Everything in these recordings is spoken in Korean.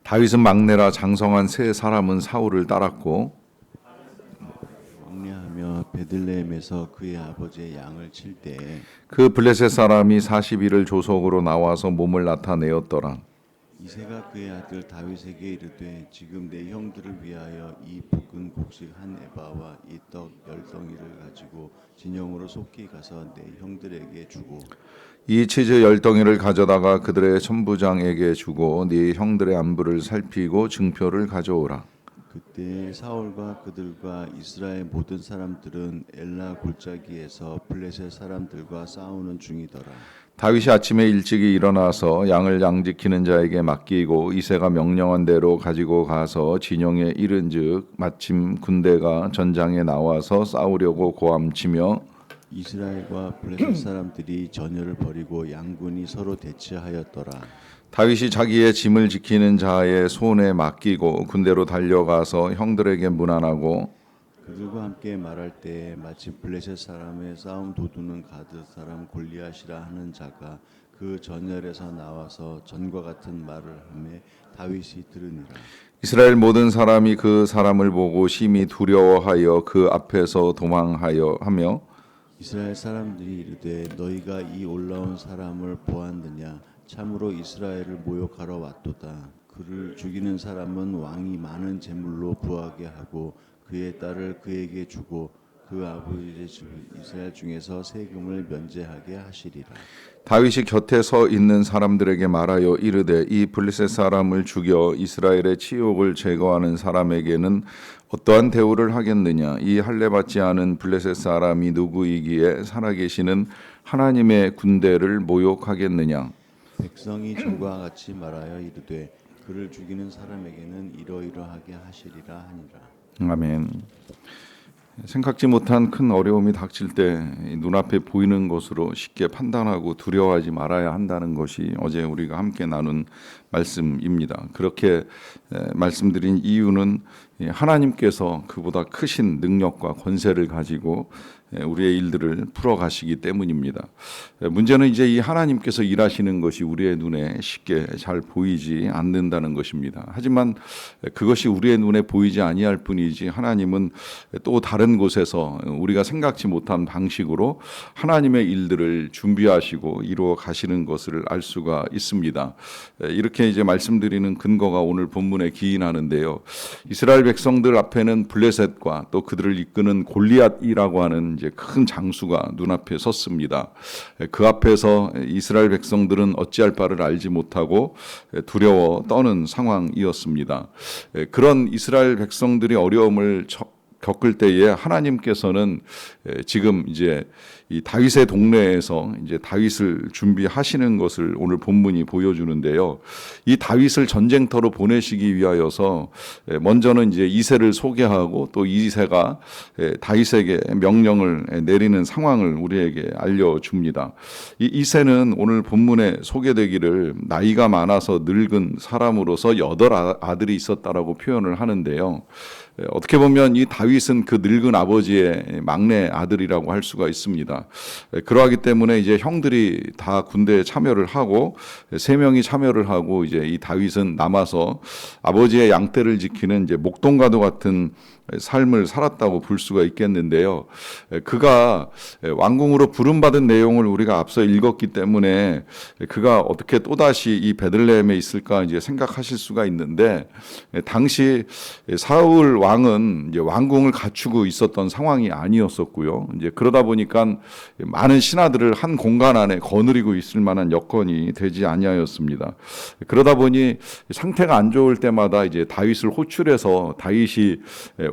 다윗은 막내라 장성한 세 사람은 사울을 따랐고 왕래하며 베들레헴에서 그의 아버지의 양을 칠 때에 그 블레셋 사람이 40일을 조속으로 나와서 몸을 나타내었더라. 이새가 그의 아들 다윗에게 이르되 지금 내 형들을 위하여 이 볶은 곡식 한 에바와 이 떡 10덩이를 가지고 진영으로 속히 가서 내 형들에게 주고 이 치즈 10덩이를 가져다가 그들의 천부장에게 주고 네 형들의 안부를 살피고 증표를 가져오라. 그때 사울과 그들과 이스라엘 모든 사람들은 엘라 골짜기에서 블레셋 사람들과 싸우는 중이더라. 다윗이 아침에 일찍이 일어나서 양을 양지키는 자에게 맡기고 이새가 명령한 대로 가지고 가서 진영에 이른즉 마침 군대가 전장에 나와서 싸우려고 고함치며 이스라엘과 블레셋 사람들이 전열을 벌이고 양군이 서로 대치하였더라. 다윗이 자기의 짐을 지키는 자의 손에 맡기고 군대로 달려가서 형들에게 문안하고 그들과 함께 말할 때 마침 블레셋 사람의 싸움 도두는 가드 사람 골리앗이라 하는 자가 그 전열에서 나와서 전과 같은 말을 하매 다윗이 들으니라. 이스라엘 모든 사람이 그 사람을 보고 심히 두려워하여 그 앞에서 도망하여 하며 이스라엘 사람들이 이르되 너희가 이 올라온 사람을 보았느냐 참으로 이스라엘을 모욕하러 왔도다. 그를 죽이는 사람은 왕이 많은 재물로 부하게 하고 그의 딸을 그에게 주고 그 아버지의 이스라엘 중에서 세금을 면제하게 하시리라. 다윗이 곁에 서 있는 사람들에게 말하여 이르되 이 블레셋 사람을 죽여 이스라엘의 치욕을 제거하는 사람에게는 어떠한 대우를 하겠느냐. 이 할례 받지 않은 블레셋 사람이 누구이기에 살아계시는 하나님의 군대를 모욕하겠느냐. 백성이 저와 같이 말하여 이르되 그를 죽이는 사람에게는 이러이러하게 하시리라 하니라. 아멘. 생각지 못한 큰 어려움이 닥칠 때 눈앞에 보이는 것으로 쉽게 판단하고 두려워하지 말아야 한다는 것이 어제 우리가 함께 나눈 말씀입니다. 그렇게 말씀드린 이유는 하나님께서 그보다 크신 능력과 권세를 가지고 우리의 일들을 풀어가시기 때문입니다. 문제는 이제 이 하나님께서 일하시는 것이 우리의 눈에 쉽게 잘 보이지 않는다는 것입니다. 하지만 그것이 우리의 눈에 보이지 아니할 뿐이지 하나님은 또 다른 곳에서 우리가 생각지 못한 방식으로 하나님의 일들을 준비하시고 이루어 가시는 것을 알 수가 있습니다. 이렇게 이제 말씀드리는 근거가 오늘 본문에 기인하는데요. 이스라엘 백성들 앞에는 블레셋과 또 그들을 이끄는 골리앗이라고 하는 이제 큰 장수가 눈앞에 섰습니다. 그 앞에서 이스라엘 백성들은 어찌할 바를 알지 못하고 두려워 떠는 상황이었습니다. 그런 이스라엘 백성들이 어려움을 겪을 때에 하나님께서는 지금 이제 이 다윗의 동네에서 이제 다윗을 준비하시는 것을 오늘 본문이 보여주는데요. 이 다윗을 전쟁터로 보내시기 위하여서 먼저는 이제 이새를 소개하고 또 이새가 다윗에게 명령을 내리는 상황을 우리에게 알려줍니다. 이 이새는 오늘 본문에 소개되기를 나이가 많아서 늙은 사람으로서 8 아들이 있었다라고 표현을 하는데요. 어떻게 보면 이 다윗은 그 늙은 아버지의 막내 아들이라고 할 수가 있습니다. 그러하기 때문에 이제 형들이 다 군대에 참여를 하고 3명이 참여를 하고 이제 이 다윗은 남아서 아버지의 양떼를 지키는 이제 목동과도 같은 삶을 살았다고 볼 수가 있겠는데요. 그가 왕궁으로 부름받은 내용을 우리가 앞서 읽었기 때문에 그가 어떻게 또다시 이 베들레헴에 있을까 이제 생각하실 수가 있는데 당시 사울 왕은 이제 왕궁을 갖추고 있었던 상황이 아니었었고요. 이제 그러다 보니까 많은 신하들을 한 공간 안에 거느리고 있을 만한 여건이 되지 아니하였습니다. 그러다 보니 상태가 안 좋을 때마다 이제 다윗을 호출해서 다윗이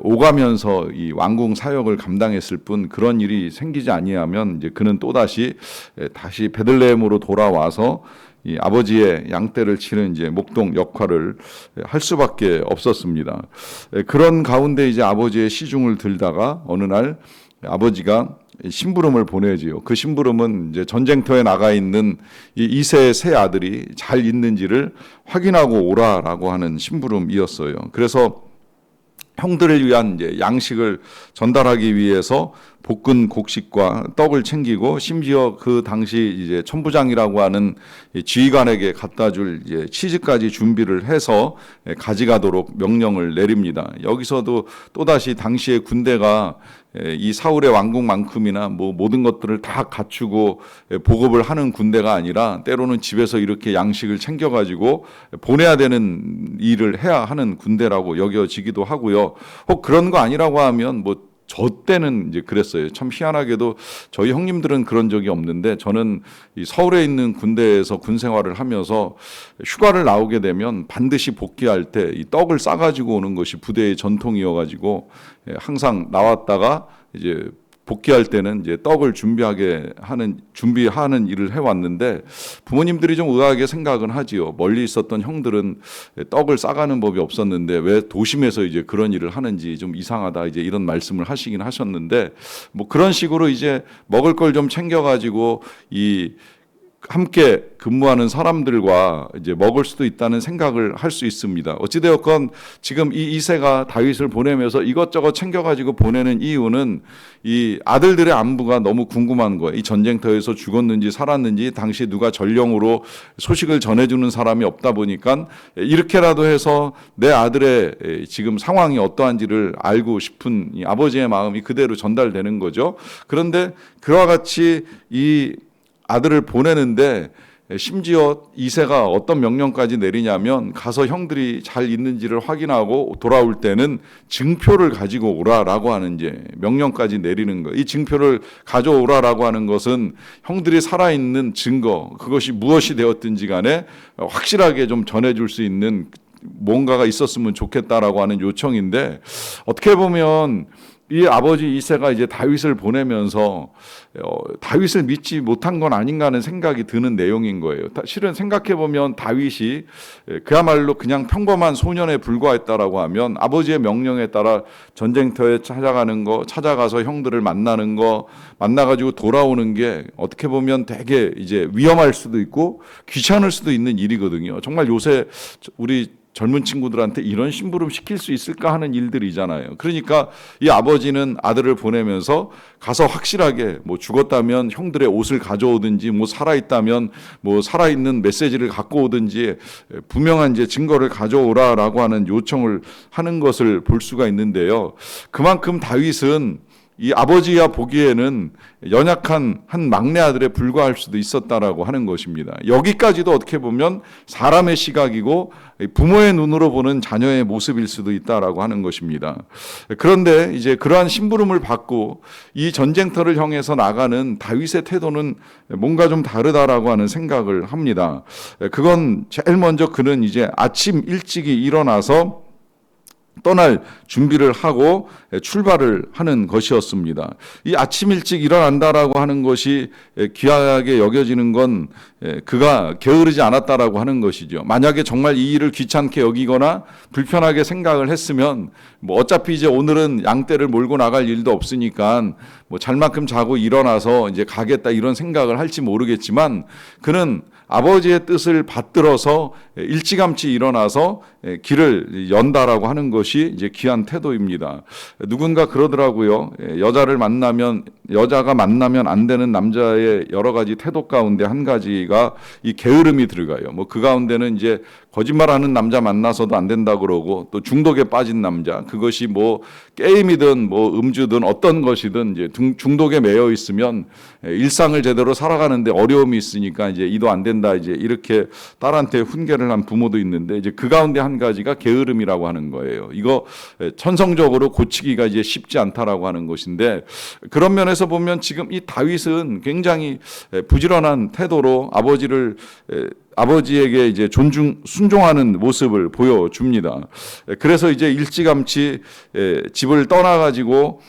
오가면서 이 왕궁 사역을 감당했을 뿐 그런 일이 생기지 아니하면 이제 그는 또다시 다시 베들레헴으로 돌아와서 이 아버지의 양떼를 치는 이제 목동 역할을 할 수밖에 없었습니다. 그런 가운데 이제 아버지의 시중을 들다가 어느 날 아버지가 심부름을 보내지요. 그 심부름은 이제 전쟁터에 나가 있는 이 이새의 세 아들이 잘 있는지를 확인하고 오라라고 하는 심부름이었어요. 그래서 형들을 위한 이제 양식을 전달하기 위해서 볶은 곡식과 떡을 챙기고 심지어 그 당시 이제 천부장이라고 하는 지휘관에게 갖다 줄 이제 치즈까지 준비를 해서 가져가도록 명령을 내립니다. 여기서도 또다시 당시의 군대가 이 사울의 왕국만큼이나 뭐 모든 것들을 다 갖추고 보급을 하는 군대가 아니라 때로는 집에서 이렇게 양식을 챙겨가지고 보내야 되는 일을 해야 하는 군대라고 여겨지기도 하고요. 혹 그런 거 아니라고 하면 뭐 저 때는 이제 그랬어요. 참 희한하게도 저희 형님들은 그런 적이 없는데 저는 이 서울에 있는 군대에서 군 생활을 하면서 휴가를 나오게 되면 반드시 복귀할 때 이 떡을 싸가지고 오는 것이 부대의 전통이어가지고 항상 나왔다가 이제 복귀할 때는 이제 떡을 준비하는 일을 해왔는데 부모님들이 좀 의아하게 생각은 하지요. 멀리 있었던 형들은 떡을 싸가는 법이 없었는데 왜 도심에서 이제 그런 일을 하는지 좀 이상하다 이제 이런 말씀을 하시긴 하셨는데 뭐 그런 식으로 이제 먹을 걸 좀 챙겨가지고 이 함께 근무하는 사람들과 이제 먹을 수도 있다는 생각을 할 수 있습니다. 어찌되었건 지금 이 이새가 다윗을 보내면서 이것저것 챙겨가지고 보내는 이유는 이 아들들의 안부가 너무 궁금한 거예요. 이 전쟁터에서 죽었는지 살았는지 당시 누가 전령으로 소식을 전해주는 사람이 없다 보니까 이렇게라도 해서 내 아들의 지금 상황이 어떠한지를 알고 싶은 이 아버지의 마음이 그대로 전달되는 거죠. 그런데 그와 같이 이 아들을 보내는데 심지어 이새가 어떤 명령까지 내리냐면 가서 형들이 잘 있는지를 확인하고 돌아올 때는 증표를 가지고 오라라고 하는 이제 명령까지 내리는 거예요. 이 증표를 가져오라라고 하는 것은 형들이 살아있는 증거, 그것이 무엇이 되었든지 간에 확실하게 좀 전해줄 수 있는 뭔가가 있었으면 좋겠다라고 하는 요청인데 어떻게 보면 이 아버지 이새가 이제 다윗을 보내면서 다윗을 믿지 못한 건 아닌가 하는 생각이 드는 내용인 거예요. 실은 생각해 보면 다윗이 그야말로 그냥 평범한 소년에 불과했다라고 하면 아버지의 명령에 따라 전쟁터에 찾아가는 거, 찾아가서 형들을 만나는 거, 만나가지고 돌아오는 게 어떻게 보면 되게 이제 위험할 수도 있고 귀찮을 수도 있는 일이거든요. 정말 요새 우리 젊은 친구들한테 이런 심부름 시킬 수 있을까 하는 일들이잖아요. 그러니까 이 아버지는 아들을 보내면서 가서 확실하게 뭐 죽었다면 형들의 옷을 가져오든지 뭐 살아있다면 뭐 살아있는 메시지를 갖고 오든지 분명한 이제 증거를 가져오라라고 하는 요청을 하는 것을 볼 수가 있는데요. 그만큼 다윗은 이 아버지가 보기에는 연약한 한 막내 아들에 불과할 수도 있었다라고 하는 것입니다. 여기까지도 어떻게 보면 사람의 시각이고 부모의 눈으로 보는 자녀의 모습일 수도 있다라고 하는 것입니다. 그런데 이제 그러한 심부름을 받고 이 전쟁터를 향해서 나가는 다윗의 태도는 뭔가 좀 다르다라고 하는 생각을 합니다. 그건 제일 먼저 그는 이제 아침 일찍이 일어나서 떠날 준비를 하고 출발을 하는 것이었습니다. 이 아침 일찍 일어난다라고 하는 것이 귀하게 여겨지는 건 그가 게으르지 않았다라고 하는 것이죠. 만약에 정말 이 일을 귀찮게 여기거나 불편하게 생각을 했으면 뭐 어차피 이제 오늘은 양떼를 몰고 나갈 일도 없으니까 뭐 잘만큼 자고 일어나서 이제 가겠다 이런 생각을 할지 모르겠지만 그는 아버지의 뜻을 받들어서 일찌감치 일어나서 길을 연다라고 하는 것이 이제 귀한 태도입니다. 누군가 그러더라고요. 여자가 만나면 안 되는 남자의 여러 가지 태도 가운데 한 가지가 이 게으름이 들어가요. 뭐 그 가운데는 이제 거짓말하는 남자 만나서도 안 된다 그러고 또 중독에 빠진 남자, 그것이 뭐 게임이든 뭐 음주든 어떤 것이든 이제 중독에 매여 있으면 일상을 제대로 살아가는데 어려움이 있으니까 이제 이도 안 된다 이제 이렇게 딸한테 훈계를 한 부모도 있는데 이제 그 가운데 한 가지가 게으름이라고 하는 거예요. 이거 천성적으로 고치기가 이제 쉽지 않다라고 하는 것인데 그런 면에서 보면 지금 이 다윗은 굉장히 부지런한 태도로 아버지에게 이제 순종하는 모습을 보여줍니다. 그래서 이제 일찌감치 집을 떠나가지고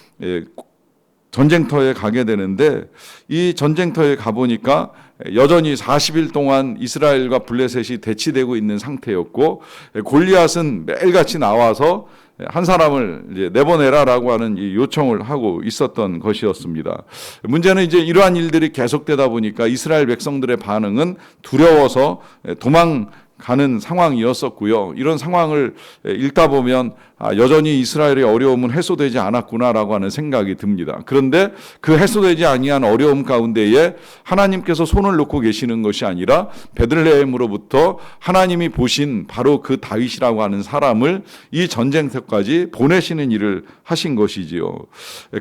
전쟁터에 가게 되는데 이 전쟁터에 가보니까 여전히 40일 동안 이스라엘과 블레셋이 대치되고 있는 상태였고 골리앗은 매일같이 나와서 한 사람을 이제 내보내라라고 하는 이 요청을 하고 있었던 것이었습니다. 문제는 이제 이러한 일들이 계속되다 보니까 이스라엘 백성들의 반응은 두려워서 도망 가는 상황이었었고요. 이런 상황을 읽다 보면 여전히 이스라엘의 어려움은 해소되지 않았구나라고 하는 생각이 듭니다. 그런데 그 해소되지 아니한 어려움 가운데에 하나님께서 손을 놓고 계시는 것이 아니라 베들레헴으로부터 하나님이 보신 바로 그 다윗이라고 하는 사람을 이 전쟁터까지 보내시는 일을 하신 것이지요.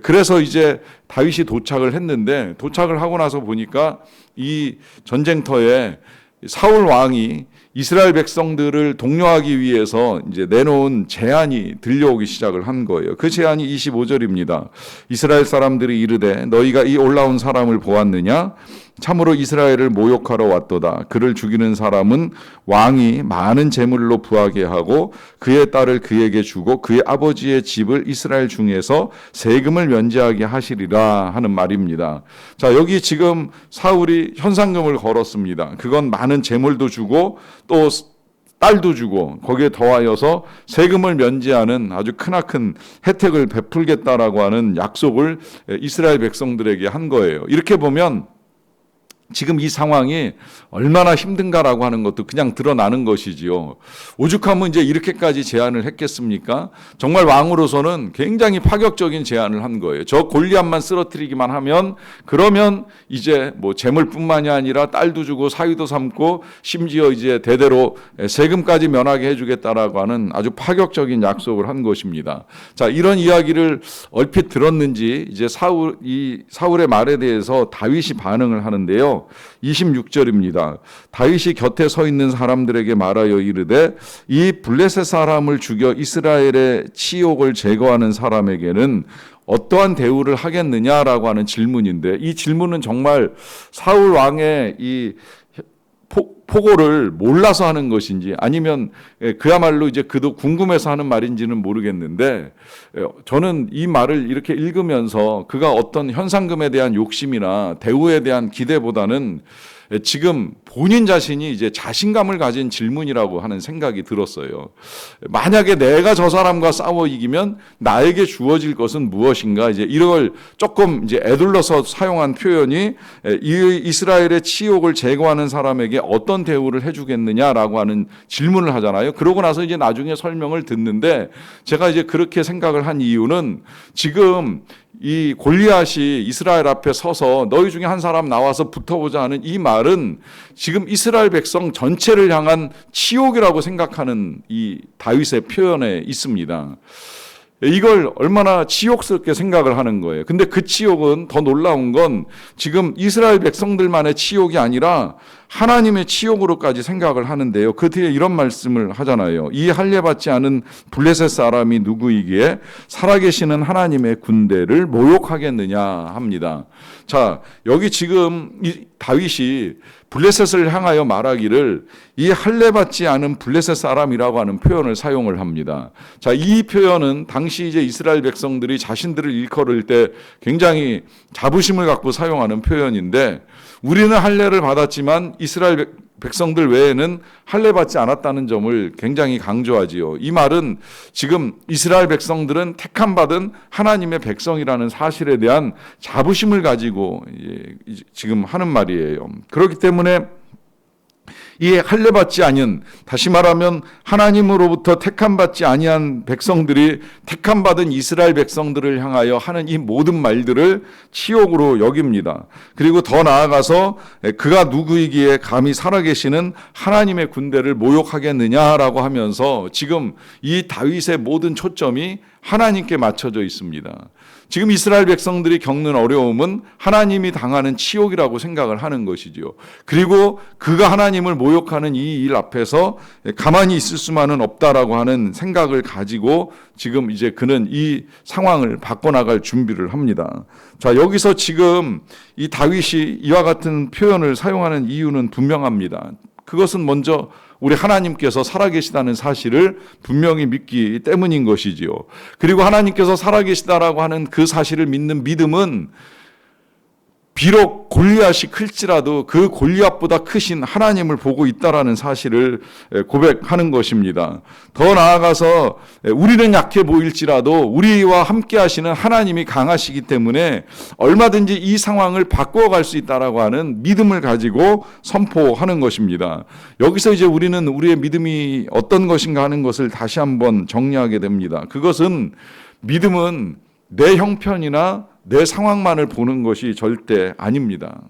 그래서 이제 다윗이 도착을 했는데, 도착을 하고 나서 보니까 이 전쟁터에 사울 왕이 이스라엘 백성들을 독려하기 위해서 이제 내놓은 제안이 들려오기 시작을 한 거예요. 그 제안이 25절입니다. 이스라엘 사람들이 이르되 너희가 이 올라온 사람을 보았느냐? 참으로 이스라엘을 모욕하러 왔도다. 그를 죽이는 사람은 왕이 많은 재물로 부하게 하고 그의 딸을 그에게 주고 그의 아버지의 집을 이스라엘 중에서 세금을 면제하게 하시리라 하는 말입니다. 자, 여기 지금 사울이 현상금을 걸었습니다. 그건 많은 재물도 주고 또 딸도 주고 거기에 더하여서 세금을 면제하는 아주 크나큰 혜택을 베풀겠다라고 하는 약속을 이스라엘 백성들에게 한 거예요. 이렇게 보면 지금 이 상황이 얼마나 힘든가라고 하는 것도 그냥 드러나는 것이지요. 오죽하면 이제 이렇게까지 제안을 했겠습니까? 정말 왕으로서는 굉장히 파격적인 제안을 한 거예요. 저 골리앗만 쓰러뜨리기만 하면 그러면 이제 뭐 재물뿐만이 아니라 딸도 주고 사위도 삼고 심지어 이제 대대로 세금까지 면하게 해주겠다라고 하는 아주 파격적인 약속을 한 것입니다. 자, 이런 이야기를 얼핏 들었는지 이제 사울의 말에 대해서 다윗이 반응을 하는데요. 26절입니다. 다윗이 곁에 서 있는 사람들에게 말하여 이르되 이 블레셋 사람을 죽여 이스라엘의 치욕을 제거하는 사람에게는 어떠한 대우를 하겠느냐라고 하는 질문인데, 이 질문은 정말 사울 왕의 이 포고를 몰라서 하는 것인지 아니면 그야말로 이제 그도 궁금해서 하는 말인지는 모르겠는데, 저는 이 말을 이렇게 읽으면서 그가 어떤 현상금에 대한 욕심이나 대우에 대한 기대보다는 지금 본인 자신이 이제 자신감을 가진 질문이라고 하는 생각이 들었어요. 만약에 내가 저 사람과 싸워 이기면 나에게 주어질 것은 무엇인가? 이제 이걸 조금 이제 애둘러서 사용한 표현이 이 이스라엘의 치욕을 제거하는 사람에게 어떤 대우를 해주겠느냐라고 하는 질문을 하잖아요. 그러고 나서 이제 나중에 설명을 듣는데, 제가 이제 그렇게 생각을 한 이유는 지금 이 골리앗이 이스라엘 앞에 서서 너희 중에 한 사람 나와서 붙어보자 하는 이 말은 지금 이스라엘 백성 전체를 향한 치욕이라고 생각하는 이 다윗의 표현에 있습니다. 이걸 얼마나 치욕스럽게 생각을 하는 거예요. 근데 그 치욕은 더 놀라운 건 지금 이스라엘 백성들만의 치욕이 아니라 하나님의 치욕으로까지 생각을 하는데요. 그 뒤에 이런 말씀을 하잖아요. 이 할례받지 않은 블레셋 사람이 누구이기에 살아계시는 하나님의 군대를 모욕하겠느냐 합니다. 자, 여기 지금 이 다윗이 블레셋을 향하여 말하기를 이 할례받지 않은 블레셋 사람이라고 하는 표현을 사용을 합니다. 자, 이 표현은 당시 이제 이스라엘 백성들이 자신들을 일컬을 때 굉장히 자부심을 갖고 사용하는 표현인데, 우리는 할례를 받았지만 이스라엘 백성들 외에는 할례받지 않았다는 점을 굉장히 강조하지요. 이 말은 지금 이스라엘 백성들은 택함받은 하나님의 백성이라는 사실에 대한 자부심을 가지고 지금 하는 말이에요. 그렇기 때문에 이 할례받지 아니한, 다시 말하면 하나님으로부터 택함받지 아니한 백성들이 택함받은 이스라엘 백성들을 향하여 하는 이 모든 말들을 치욕으로 여깁니다. 그리고 더 나아가서 그가 누구이기에 감히 살아계시는 하나님의 군대를 모욕하겠느냐라고 하면서 지금 이 다윗의 모든 초점이 하나님께 맞춰져 있습니다. 지금 이스라엘 백성들이 겪는 어려움은 하나님이 당하는 치욕이라고 생각을 하는 것이지요. 그리고 그가 하나님을 모욕하는 이 일 앞에서 가만히 있을 수만은 없다라고 하는 생각을 가지고 지금 이제 그는 이 상황을 바꿔나갈 준비를 합니다. 자, 여기서 지금 이 다윗이 이와 같은 표현을 사용하는 이유는 분명합니다. 그것은 먼저 우리 하나님께서 살아계시다는 사실을 분명히 믿기 때문인 것이지요. 그리고 하나님께서 살아계시다라고 하는 그 사실을 믿는 믿음은 비록 골리앗이 클지라도 그 골리앗보다 크신 하나님을 보고 있다라는 사실을 고백하는 것입니다. 더 나아가서 우리는 약해 보일지라도 우리와 함께 하시는 하나님이 강하시기 때문에 얼마든지 이 상황을 바꾸어갈 수 있다라고 하는 믿음을 가지고 선포하는 것입니다. 여기서 이제 우리는 우리의 믿음이 어떤 것인가 하는 것을 다시 한번 정리하게 됩니다. 그것은 믿음은 내 형편이나 내 상황만을 보는 것이 절대 아닙니다.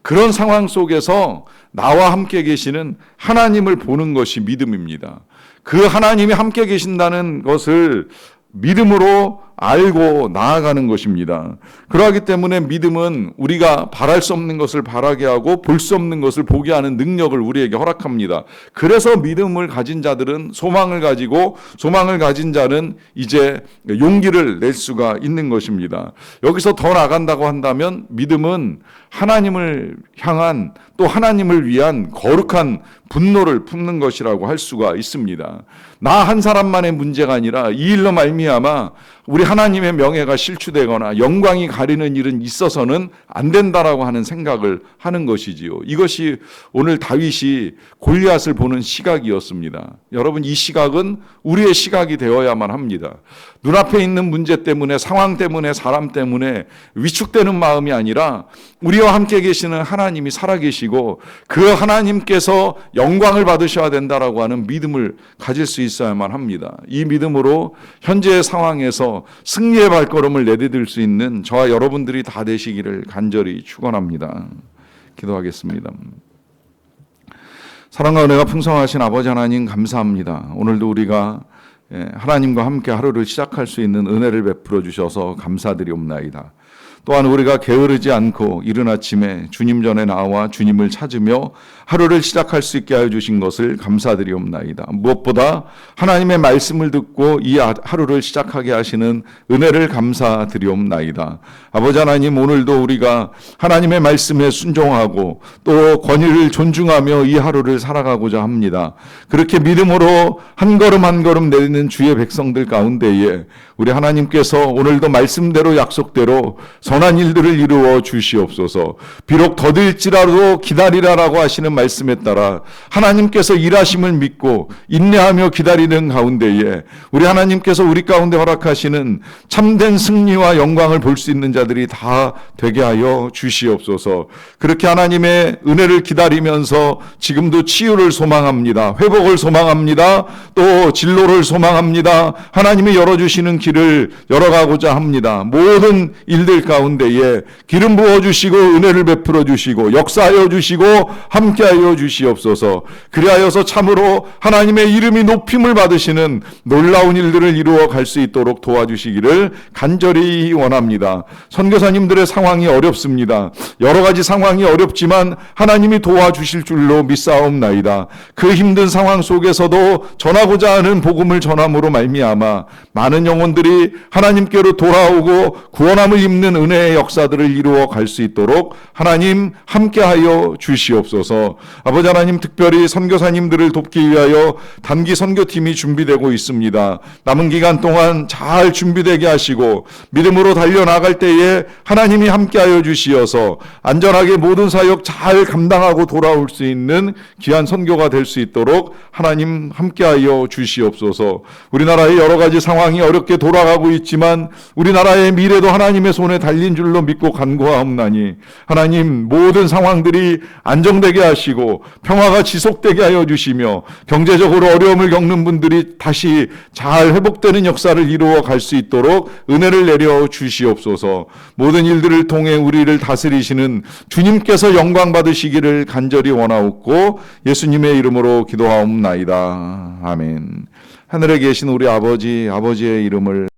그런 상황 속에서 나와 함께 계시는 하나님을 보는 것이 믿음입니다. 그 하나님이 함께 계신다는 것을 믿음으로 알고 나아가는 것입니다. 그러하기 때문에 믿음은 우리가 바랄 수 없는 것을 바라게 하고 볼 수 없는 것을 보게 하는 능력을 우리에게 허락합니다. 그래서 믿음을 가진 자들은 소망을 가지고 소망을 가진 자는 이제 용기를 낼 수가 있는 것입니다. 여기서 더 나간다고 한다면 믿음은 하나님을 향한 또 하나님을 위한 거룩한 분노를 품는 것이라고 할 수가 있습니다. 나 한 사람만의 문제가 아니라 이 일로 말미암아 우리 하나님의 명예가 실추되거나 영광이 가리는 일은 있어서는 안 된다라고 하는 생각을 하는 것이지요. 이것이 오늘 다윗이 골리앗을 보는 시각이었습니다. 여러분, 이 시각은 우리의 시각이 되어야만 합니다. 눈앞에 있는 문제 때문에, 상황 때문에, 사람 때문에 위축되는 마음이 아니라 우리와 함께 계시는 하나님이 살아계시고 그 하나님께서 영광을 받으셔야 된다라고 하는 믿음을 가질 수 있어야만 합니다. 이 믿음으로 현재의 상황에서 승리의 발걸음을 내디딜 수 있는 저와 여러분들이 다 되시기를 간절히 축원합니다. 기도하겠습니다. 사랑과 은혜가 풍성하신 아버지 하나님 감사합니다. 오늘도 우리가 하나님과 함께 하루를 시작할 수 있는 은혜를 베풀어 주셔서 감사드리옵나이다. 또한 우리가 게으르지 않고 이른 아침에 주님 전에 나와 주님을 찾으며 하루를 시작할 수 있게 하여 주신 것을 감사드리옵나이다. 무엇보다 하나님의 말씀을 듣고 이 하루를 시작하게 하시는 은혜를 감사드리옵나이다. 아버지 하나님, 오늘도 우리가 하나님의 말씀에 순종하고 또 권위를 존중하며 이 하루를 살아가고자 합니다. 그렇게 믿음으로 한 걸음 한 걸음 내딛는 주의 백성들 가운데에 우리 하나님께서 오늘도 말씀대로 약속대로 선한 일들을 이루어 주시옵소서. 비록 더딜지라도 기다리라라고 하시는 말씀에 따라 하나님께서 일하심을 믿고 인내하며 기다리는 가운데에 우리 하나님께서 우리 가운데 허락하시는 참된 승리와 영광을 볼 수 있는 자들이 다 되게 하여 주시옵소서. 그렇게 하나님의 은혜를 기다리면서 지금도 치유를 소망합니다. 회복을 소망합니다. 또 진로를 소망합니다. 하나님이 열어주시는 길을 열어가고자 합니다. 모든 일들 가운데에 기름 부어주시고 은혜를 베풀어 주시고 역사하여 주시고 함께하여 주시옵소서. 그리하여서 참으로 하나님의 이름이 높임을 받으시는 놀라운 일들을 이루어 갈 수 있도록 도와주시기를 간절히 원합니다. 선교사님들의 상황이 어렵습니다. 여러 가지 상황이 어렵지만 하나님이 도와주실 줄로 믿사옵나이다. 그 힘든 상황 속에서도 전하고자 하는 복음을 전함으로 말미암아 많은 영혼들이 하나님께로 돌아오고 구원함을 입는 은혜의 역사들을 이루어 갈 수 있도록 하나님 함께하여 주시옵소서. 아버지 하나님, 특별히 선교사님들을 돕기 위하여 단기 선교팀이 준비되고 있습니다. 남은 기간 동안 잘 준비되게 하시고 믿음으로 달려나갈 때에 하나님이 함께하여 주시어서 안전하게 모든 사역 잘 감당하고 돌아올 수 있는 귀한 선교가 될 수 있도록 하나님 함께하여 주시옵소서. 우리나라의 여러 가지 상황이 어렵게 돌아가고 있지만 우리나라의 미래도 하나님의 손에 달린 줄로 믿고 간구하옵나니 하나님, 모든 상황들이 안정되게 하시고 평화가 지속되게 하여 주시며 경제적으로 어려움을 겪는 분들이 다시 잘 회복되는 역사를 이루어 갈 수 있도록 은혜를 내려 주시옵소서. 모든 일들을 통해 우리를 다스리시는 주님께서 영광 받으시기를 간절히 원하옵고 예수님의 이름으로 기도하옵나이다. 아멘. 하늘에 계신 우리 아버지의 이름을